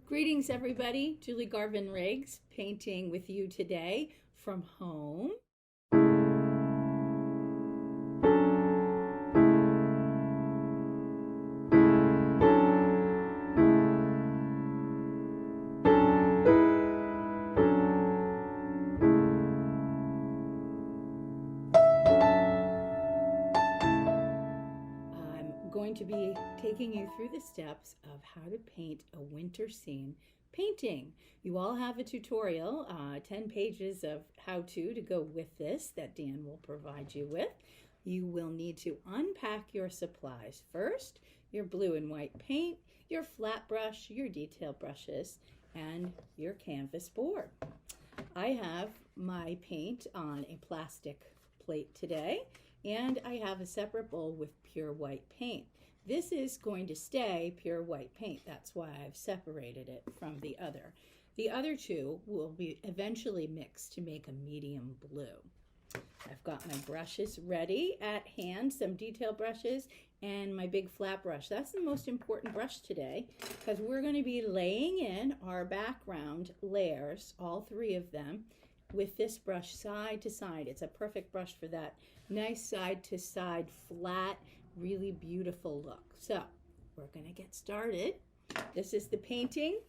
Greetings, everybody. Julie Garvin Riggs painting with you today from home. Going to be taking you through the steps of how to paint a winter scene painting. You all have a tutorial, 10 pages of how-to go with this that Dan will provide you with. You will need to unpack your supplies. First, your blue and white paint, your flat brush, your detail brushes, and your canvas board. I have my paint on a plastic plate today, and I have a separate bowl with pure white paint. This is going to stay pure white paint. That's why I've separated it from the other. The other two will be eventually mixed to make a medium blue. I've got my brushes ready at hand, some detail brushes, and my big flat brush. That's the most important brush today because we're going to be laying in our background layers, all three of them, with this brush side to side. It's a perfect brush for that nice side to side flat, really beautiful look. So we're going to get started. This is the painting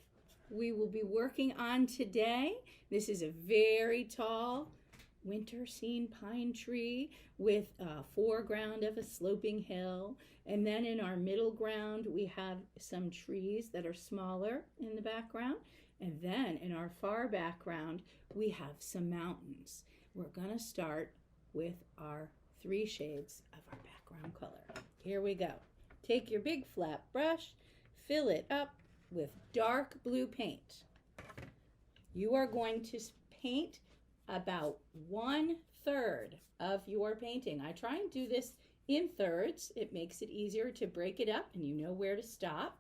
we will be working on today. This is a very tall winter scene pine tree with a foreground of a sloping hill, and then in our middle ground we have some trees that are smaller in the background, and then in our far background we have some mountains. We're going to start with our three shades of our background color. Here we go. Take your big flat brush, fill it up with dark blue paint. You are going to paint about 1/3 of your painting. I try and do this in thirds. It makes it easier to break it up and you know where to stop.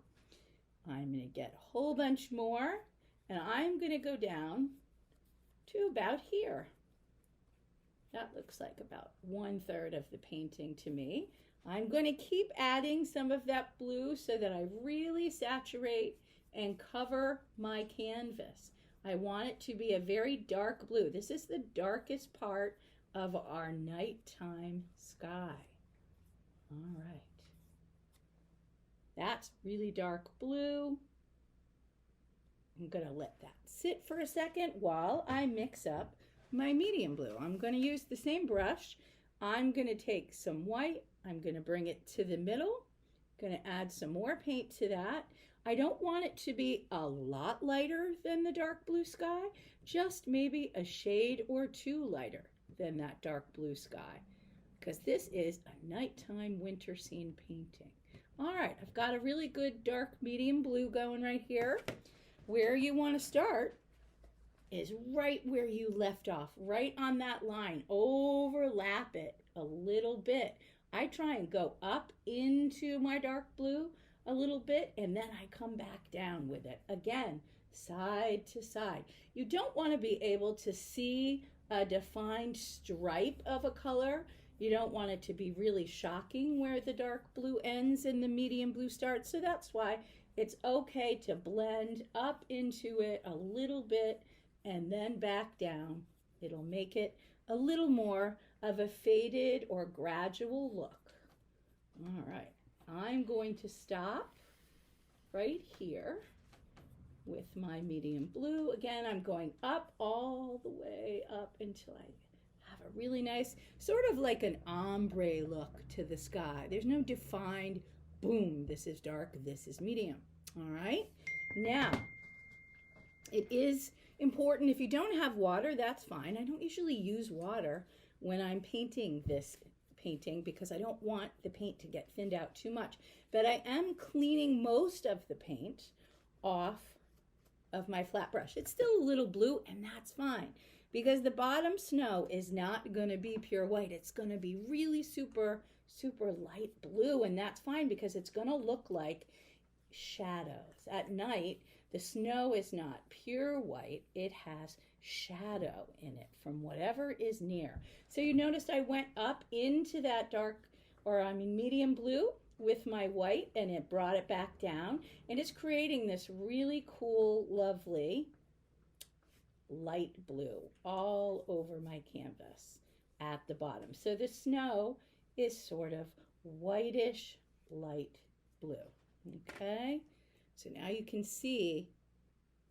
I'm going to get a whole bunch more, and I'm going to go down to about here. That looks like about 1/3 of the painting to me. I'm going to keep adding some of that blue so that I really saturate and cover my canvas. I want it to be a very dark blue. This is the darkest part of our nighttime sky. All right. That's really dark blue. I'm going to let that sit for a second while I mix up my medium blue. I'm going to use the same brush. I'm going to take some white. I'm going to bring it to the middle. I'm going to add some more paint to that. I don't want it to be a lot lighter than the dark blue sky, just maybe a shade or two lighter than that dark blue sky, because this is a nighttime winter scene painting. All right, I've got a really good dark medium blue going right here. Where you want to start is right where you left off, right on that line. Overlap it a little bit. I try and go up into my dark blue a little bit, and then I come back down with it. Again, side to side. You don't want to be able to see a defined stripe of a color. You don't want it to be really shocking where the dark blue ends and the medium blue starts. So that's why it's okay to blend up into it a little bit and then back down. It'll make it a little more of a faded or gradual look. All right, I'm going to stop right here with my medium blue. Again, I'm going up all the way up until I have a really nice, sort of like an ombre look to the sky. There's no defined, boom, this is dark, this is medium. All right, now it is important, if you don't have water, that's fine. I don't usually use water when I'm painting this painting because I don't want the paint to get thinned out too much. But I am cleaning most of the paint off of my flat brush. It's still a little blue, and that's fine because the bottom snow is not going to be pure white. It's going to be really super, super light blue, and that's fine because it's going to look like shadows. At night, the snow is not pure white. It has shadow in it from whatever is near. So you noticed I went up into that dark, or I mean medium blue, with my white and it brought it back down, and it's creating this really cool, lovely light blue all over my canvas at the bottom. So the snow is sort of whitish light blue. Okay, so now you can see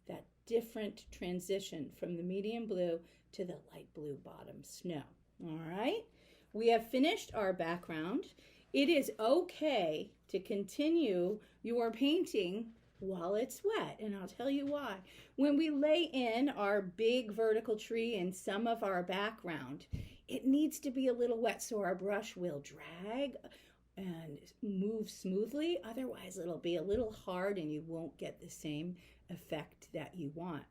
that different transition from the medium blue to the light blue bottom snow. All right, we have finished our background. It is okay to continue your painting while it's wet, and I'll tell you why. When we lay in our big vertical tree and some of our background, it needs to be a little wet so our brush will drag and move smoothly. Otherwise, it'll be a little hard and you won't get the same effect that you want.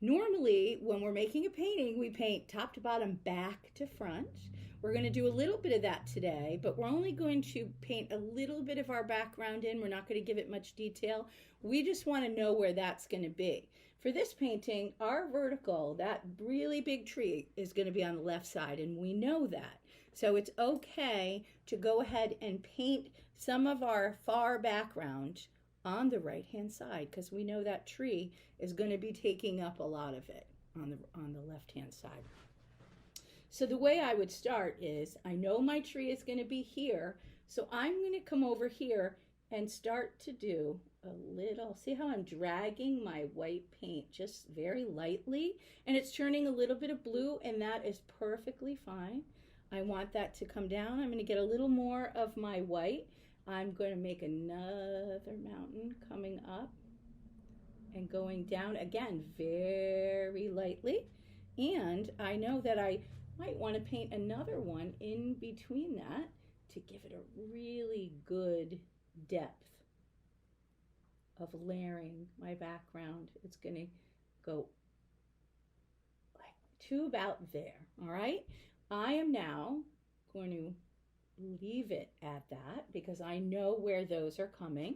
Normally, when we're making a painting, we paint top to bottom, back to front. We're going to do a little bit of that today, but we're only going to paint a little bit of our background in. We're not going to give it much detail. We just want to know where that's going to be. For this painting, our vertical, that really big tree, is going to be on the left side, and we know that. So it's okay to go ahead and paint some of our far background on the right-hand side, because we know that tree is going to be taking up a lot of it on the left-hand side. So the way I would start is, I know my tree is going to be here, so I'm going to come over here and start to do a little, see how I'm dragging my white paint just very lightly, and it's turning a little bit of blue, and that is perfectly fine. I want that to come down. I'm going to get a little more of my white. I'm going to make another mountain coming up and going down again very lightly, and I know that I might want to paint another one in between that to give it a really good depth of layering my background. It's going to go like to about there. All right, I am now going to leave it at that because I know where those are coming.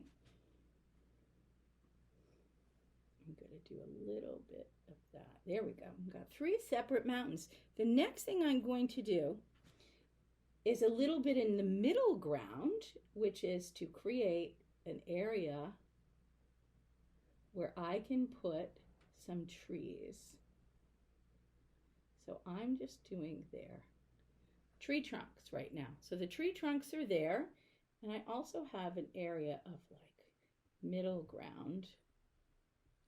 I'm going to do a little bit of that. There we go. I've got 3 separate mountains. The next thing I'm going to do is a little bit in the middle ground, which is to create an area where I can put some trees. So I'm just doing their tree trunks right now. So the tree trunks are there, and I also have an area of like middle ground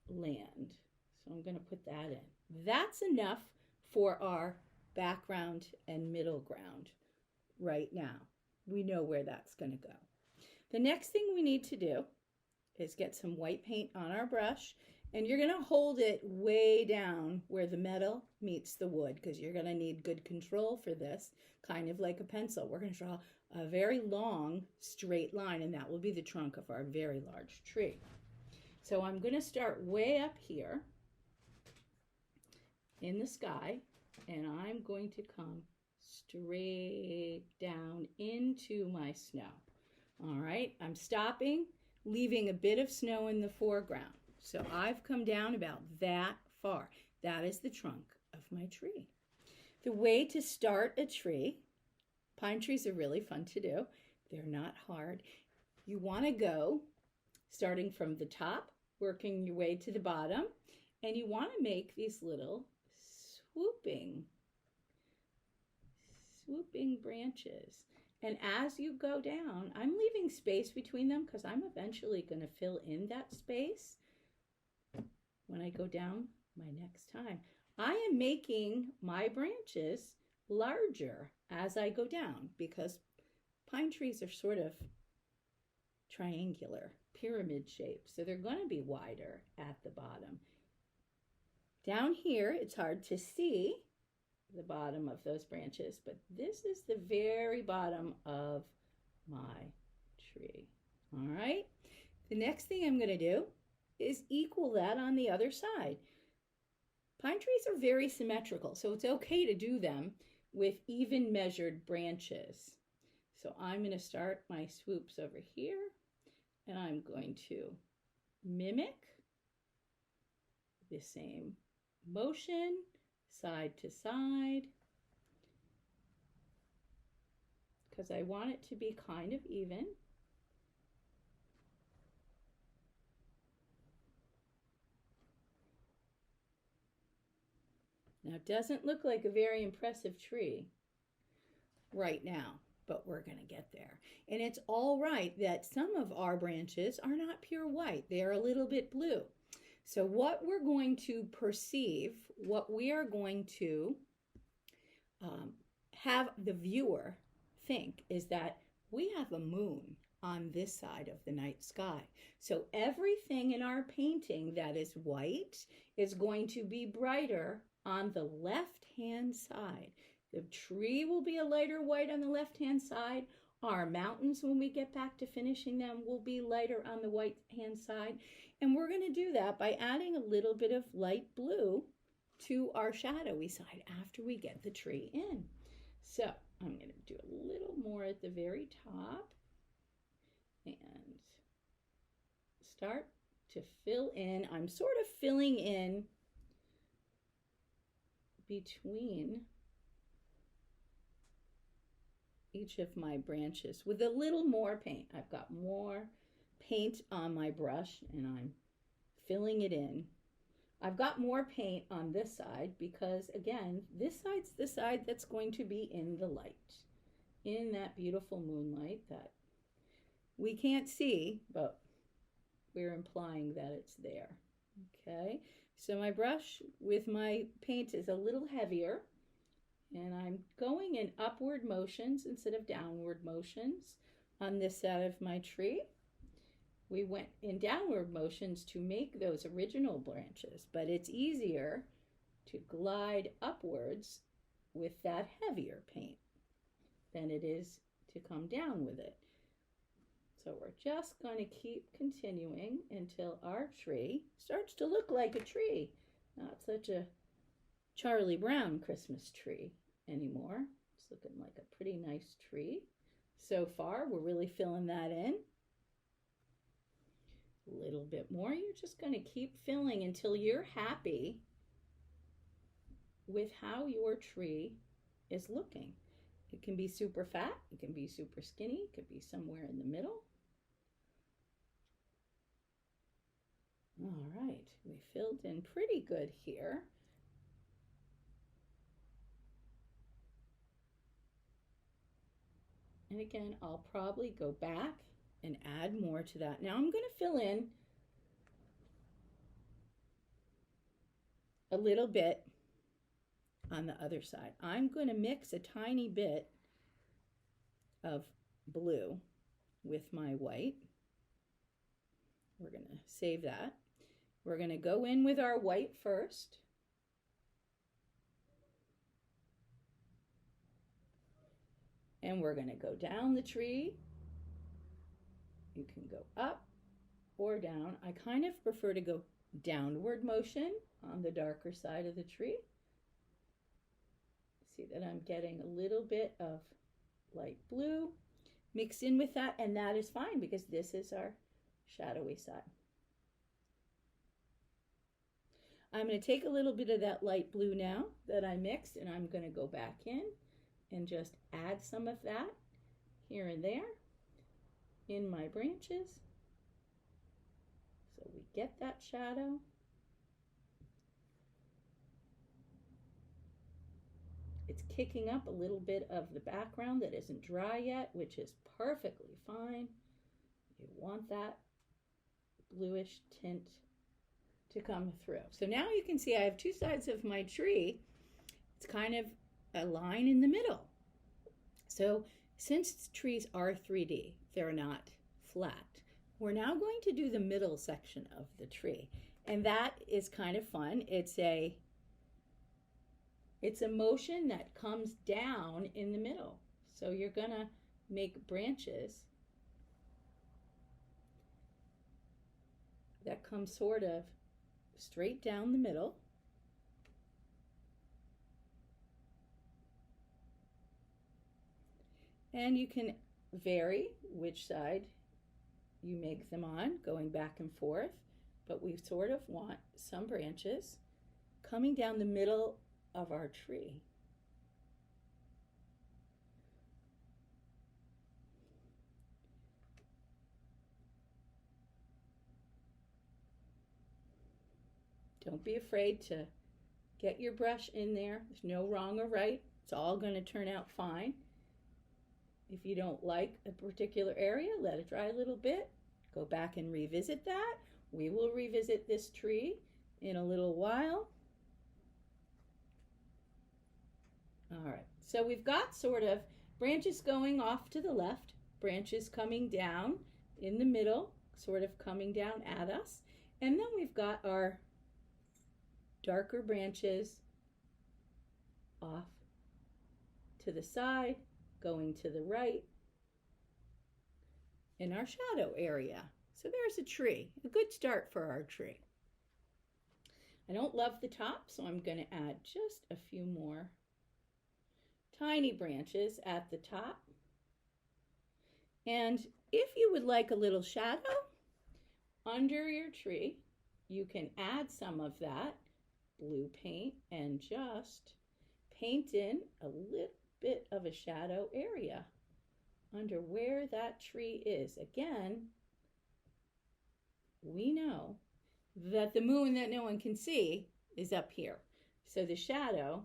land. So I'm going to put that in. That's enough for our background and middle ground right now. We know where that's going to go. The next thing we need to do is get some white paint on our brush, and you're going to hold it way down where the metal meets the wood because you're going to need good control for this, kind of like a pencil. We're going to draw a very long straight line, and that will be the trunk of our very large tree. So I'm going to start way up here in the sky, and I'm going to come straight down into my snow. All right, I'm stopping, leaving a bit of snow in the foreground. So I've come down about that far. That is the trunk of my tree. The way to start a tree, pine trees are really fun to do. They're not hard. You want to go starting from the top, working your way to the bottom, and you want to make these little swooping branches. And as you go down, I'm leaving space between them because I'm eventually going to fill in that space when I go down my next time. I am making my branches larger as I go down because pine trees are sort of triangular, pyramid shaped, so they're going to be wider at the bottom. Down here, it's hard to see the bottom of those branches, but this is the very bottom of my tree. All right, the next thing I'm going to do is equal that on the other side. Pine trees are very symmetrical, so it's okay to do them with even measured branches. So I'm going to start my swoops over here, and I'm going to mimic the same motion side to side because I want it to be kind of even. Now, it doesn't look like a very impressive tree right now, but we're going to get there. And it's all right that some of our branches are not pure white. They're a little bit blue. So what we're going to perceive, what we are going to have the viewer think is that we have a moon on this side of the night sky. So everything in our painting that is white is going to be brighter on the left-hand side. The tree will be a lighter white on the left-hand side. Our mountains, when we get back to finishing them, will be lighter on the right-hand side. And we're going to do that by adding a little bit of light blue to our shadowy side after we get the tree in. So I'm going to do a little more at the very top and start to fill in. I'm sort of filling in between each of my branches with a little more paint. I've got more paint on my brush and I'm filling it in. I've got more paint on this side because, again, this side's the side that's going to be in the light, in that beautiful moonlight that we can't see, but we're implying that it's there. Okay, so my brush with my paint is a little heavier, and I'm going in upward motions instead of downward motions on this side of my tree. We went in downward motions to make those original branches, but it's easier to glide upwards with that heavier paint than it is to come down with it. So we're just going to keep continuing until our tree starts to look like a tree. Not such a Charlie Brown Christmas tree anymore. It's looking like a pretty nice tree. So far, we're really filling that in. A little bit more. You're just going to keep filling until you're happy with how your tree is looking. It can be super fat, it can be super skinny, it could be somewhere in the middle. All right, we filled in pretty good here. And again, I'll probably go back and add more to that. Now I'm going to fill in a little bit on the other side. I'm going to mix a tiny bit of blue with my white. We're going to save that. We're going to go in with our white first. And we're going to go down the tree. You can go up or down. I kind of prefer to go downward motion on the darker side of the tree. See that I'm getting a little bit of light blue mixed in with that, and that is fine because this is our shadowy side. I'm going to take a little bit of that light blue now that I mixed, and I'm going to go back in and just add some of that here and there in my branches. So we get that shadow. It's kicking up a little bit of the background that isn't dry yet, which is perfectly fine. You want that bluish tint to come through. So now you can see I have two sides of my tree. It's kind of a line in the middle. So since trees are 3D, they're not flat, we're now going to do the middle section of the tree. And that is kind of fun. It's a motion that comes down in the middle. So you're gonna make branches that come sort of straight down the middle. And you can vary which side you make them on, going back and forth, but we sort of want some branches coming down the middle of our tree. Don't be afraid to Get your brush in there. There's no wrong or right. It's all going to turn out fine. If you don't like a particular area, let it dry a little bit. Go back and revisit that. We will revisit this tree in a little while. All right, so we've got sort of branches going off to the left, branches coming down in the middle, sort of coming down at us. And then we've got our darker branches off to the side, going to the right in our shadow area. So there's a tree, a good start for our tree. I don't love the top, so I'm going to add just a few more tiny branches at the top. And if you would like a little shadow under your tree, you can add some of that blue paint and just paint in a little bit of a shadow area under where that tree is. Again, we know that the moon that no one can see is up here. So the shadow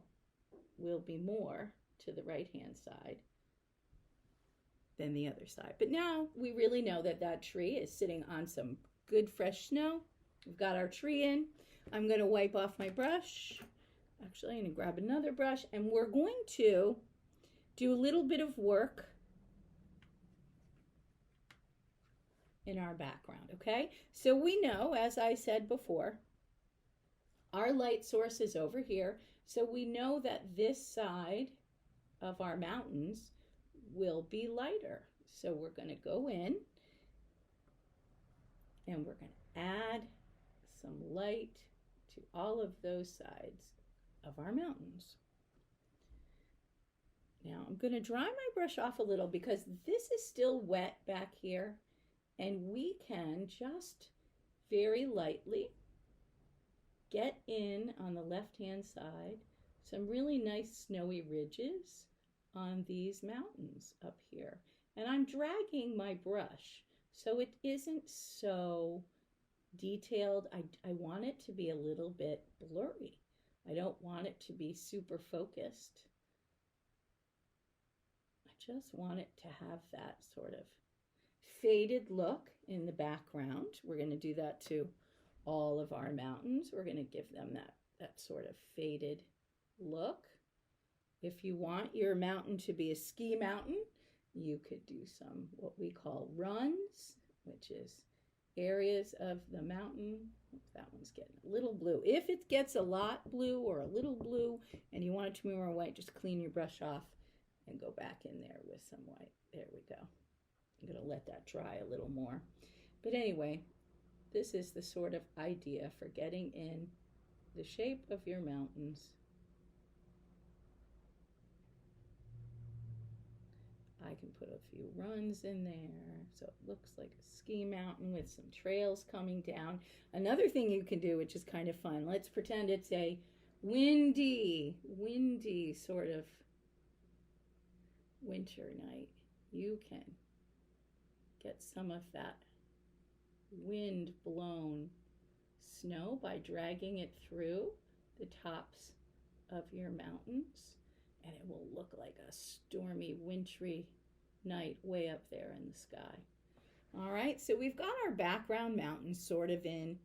will be more to the right-hand side than the other side. But now we really know that that tree is sitting on some good fresh snow. We've got our tree in. I'm going to wipe off my brush. Actually, I'm going to grab another brush, and we're going to do a little bit of work in our background, okay? So we know, as I said before, our light source is over here. So we know that this side of our mountains will be lighter. So we're going to go in and we're going to add some light to all of those sides of our mountains. Now I'm going to dry my brush off a little because this is still wet back here, and we can just very lightly get in on the left-hand side some really nice snowy ridges on these mountains up here. And I'm dragging my brush so it isn't so detailed. I want it to be a little bit blurry. I don't want it to be super focused. I just want it to have that sort of faded look in the background. We're going to do that to all of our mountains. We're going to give them that sort of faded look. If you want your mountain to be a ski mountain, you could do some what we call runs, which is areas of the mountain. That one's getting a little blue. If it gets a lot blue or a little blue and you want it to be more white, just clean your brush off and go back in there with some white. There we go. I'm going to let that dry a little more. But anyway, this is the sort of idea for getting in the shape of your mountains. I can put a few runs in there so it looks like a ski mountain with some trails coming down. Another thing you can do, which is kind of fun, let's pretend it's a windy sort of winter night. You can get some of that wind blown snow by dragging it through the tops of your mountains, and it will look like a stormy, wintry night way up there in the sky. All right, so we've got our background mountains sort of in.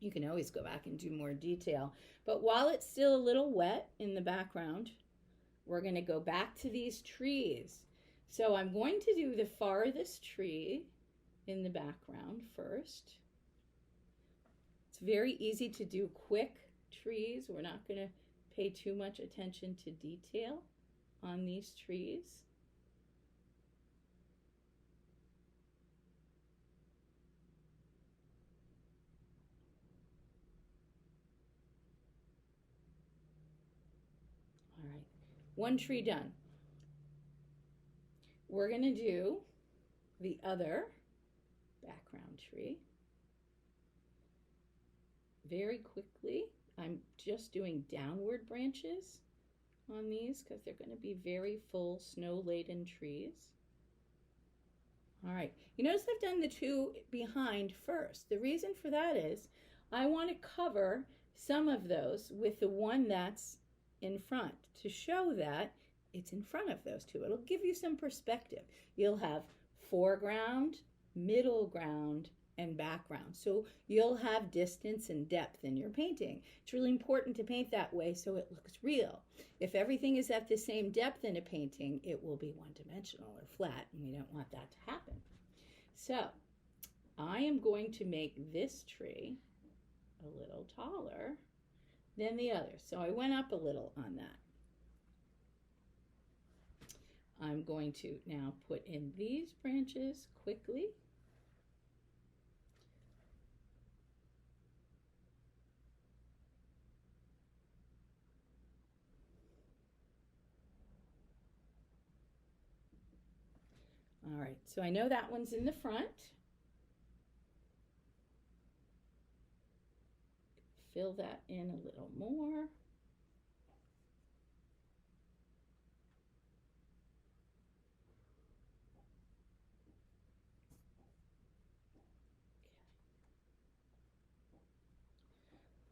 You can always go back and do more detail, but while it's still a little wet in the background, we're going to go back to these trees. So I'm going to do the farthest tree in the background first. It's very easy to do quick trees. We're not going to pay too much attention to detail on these trees. All right, one tree done. We're going to do the other background tree very quickly. I'm just doing downward branches on these because they're going to be very full snow-laden trees. All right, you notice I've done the two behind first. The reason for that is I want to cover some of those with the one that's in front to show that it's in front of those two. It'll give you some perspective. You'll have foreground, middle ground, and background. So you'll have distance and depth in your painting. It's really important to paint that way so it looks real. If everything is at the same depth in a painting, it will be one-dimensional or flat, and we don't want that to happen. So I am going to make this tree a little taller than the other. So I went up a little on that. I'm going to now put in these branches quickly. All right, so I know that one's in the front. Fill that in a little more.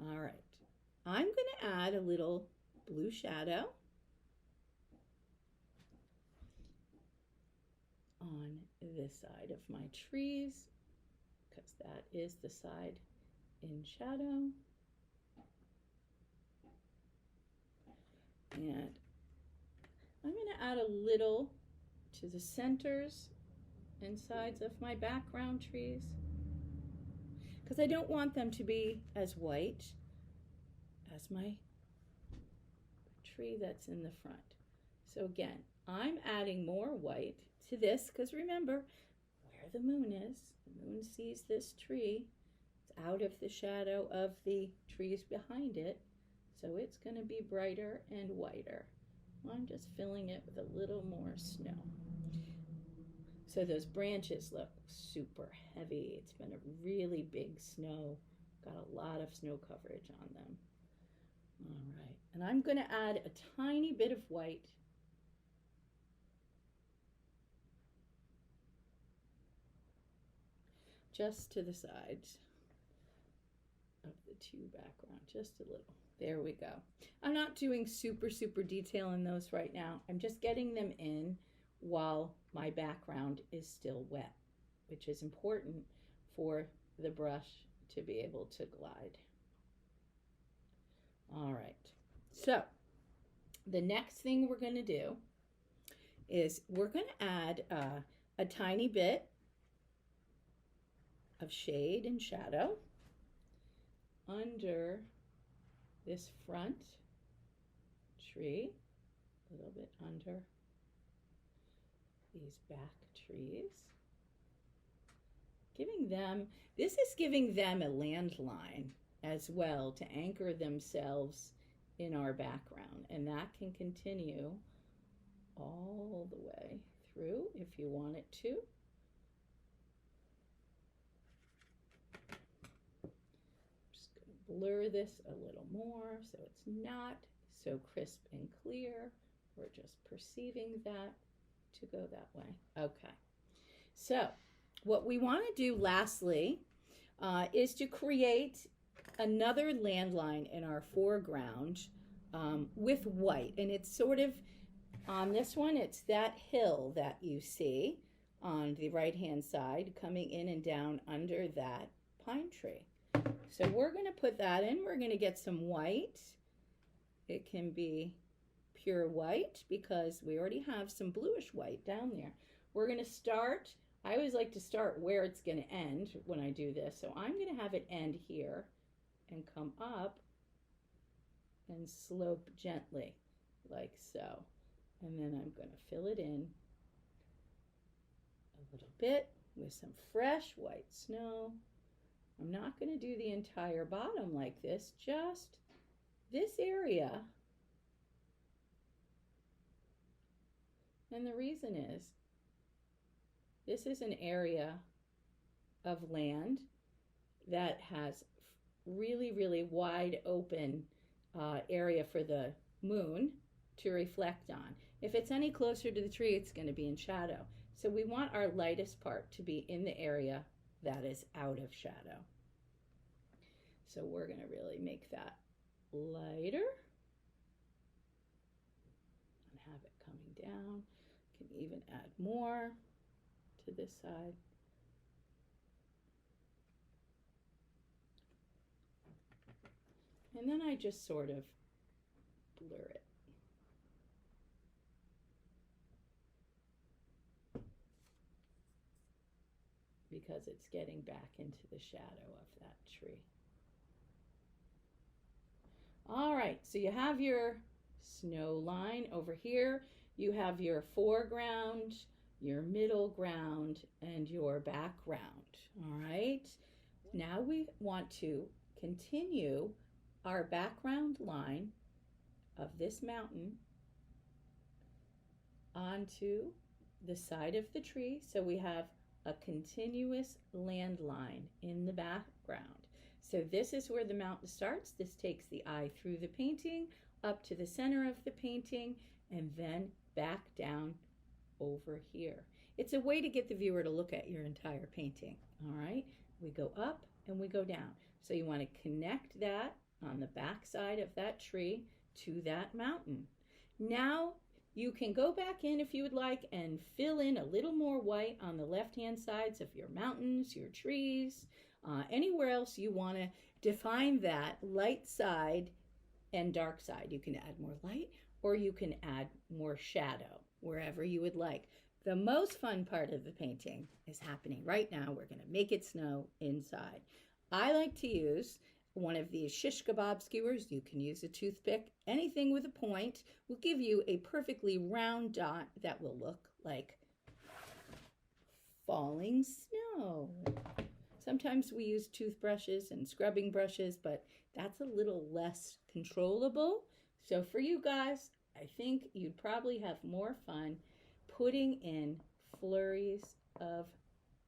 All right, I'm going to add a little blue shadow on this side of my trees, because that is the side in shadow. And I'm going to add a little to the centers and sides of my background trees, because I don't want them to be as white as my tree that's in the front. So again, I'm adding more white to this, because remember where the moon is. The moon sees this tree. It's out of the shadow of the trees behind it, so it's going to be brighter and whiter. I'm just filling it with a little more snow. So those branches look super heavy. It's been a really big snow. Got a lot of snow coverage on them. All right, and I'm going to add a tiny bit of white just to the sides of the two background, just a little. There we go. I'm not doing super detail in those right now. I'm just getting them in while my background is still wet, which is important for the brush to be able to glide. All right, so the next thing we're going to do is we're going to add a tiny bit of shade and shadow under this front tree, a little bit under these back trees, this is giving them a landline as well to anchor themselves in our background, and that can continue all the way through if you want it to. Just going to blur this a little more so it's not so crisp and clear. We're just perceiving that to go that way. Okay, so what we want to do lastly is to create another landline in our foreground with white, and it's sort of on this one, it's that hill that you see on the right hand side coming in and down under that pine tree. So we're going to put that in. We're going to get some white. It can be pure white because we already have some bluish white down there. We're going to start, I always like to start where it's going to end when I do this. So I'm going to have it end here and come up and slope gently like so. And then I'm going to fill it in a little bit with some fresh white snow. I'm not going to do the entire bottom like this, just this area. And the reason is, this is an area of land that has really wide open area for the moon to reflect on. If it's any closer to the tree, it's going to be in shadow. So we want our lightest part to be in the area that is out of shadow. So we're going to really make that lighter and have it coming down. Can even add more to this side. And then I just sort of blur it. Because it's getting back into the shadow of that tree. All right, so you have your snow line over here. You have your foreground, your middle ground, and your background. All right, now we want to continue our background line of this mountain onto the side of the tree. So we have a continuous landline in the background. So this is where the mountain starts. This takes the eye through the painting up to the center of the painting and then back down over here. It's a way to get the viewer to look at your entire painting. All right, we go up and we go down. So you want to connect that on the back side of that tree to that mountain. Now you can go back in if you would like and fill in a little more white on the left-hand sides of your mountains, your trees, anywhere else you want to define that light side and dark side. You can add more light or you can add more shadow wherever you would like. The most fun part of the painting is happening right now. We're going to make it snow inside. I like to use one of these shish kebab skewers. You can use a toothpick. Anything with a point will give you a perfectly round dot that will look like falling snow. Sometimes we use toothbrushes and scrubbing brushes, but that's a little less controllable. So for you guys, I think you'd probably have more fun putting in flurries of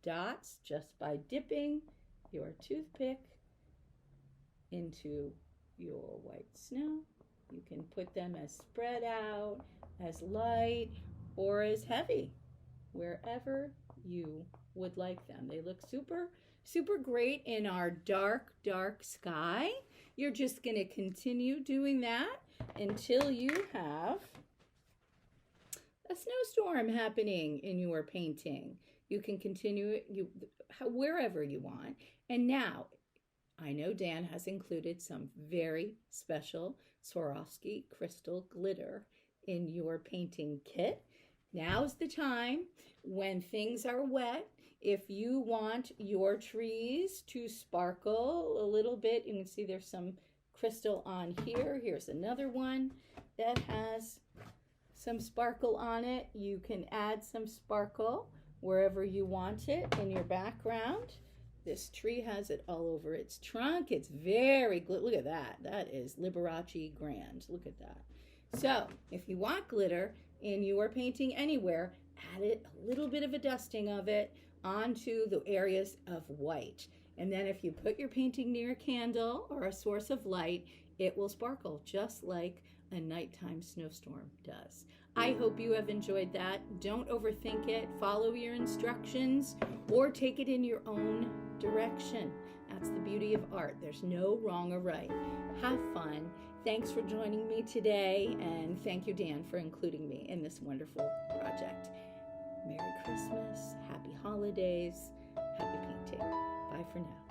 dots just by dipping your toothpick into your white snow. You can put them as spread out, as light, or as heavy, wherever you would like them. They look super, super great in our dark, dark sky. You're just going to continue doing that until you have a snowstorm happening in your painting. You can continue it wherever you want. And now, I know Dan has included some very special Swarovski crystal glitter in your painting kit. Now's the time when things are wet. If you want your trees to sparkle a little bit, you can see there's some crystal on here. Here's another one that has some sparkle on it. You can add some sparkle wherever you want it in your background. This tree has it all over its trunk. It's very good. Look at that. That is Liberace grand. Look at that. So if you want glitter in your painting anywhere, add it, a little bit of a dusting of it onto the areas of white. And then if you put your painting near a candle or a source of light, it will sparkle just like a nighttime snowstorm does. I hope you have enjoyed that. Don't overthink it. Follow your instructions or take it in your own direction. That's the beauty of art. There's no wrong or right. Have fun. Thanks for joining me today, and thank you, Dan, for including me in this wonderful project. Merry Christmas, happy holidays, happy painting. Bye for now.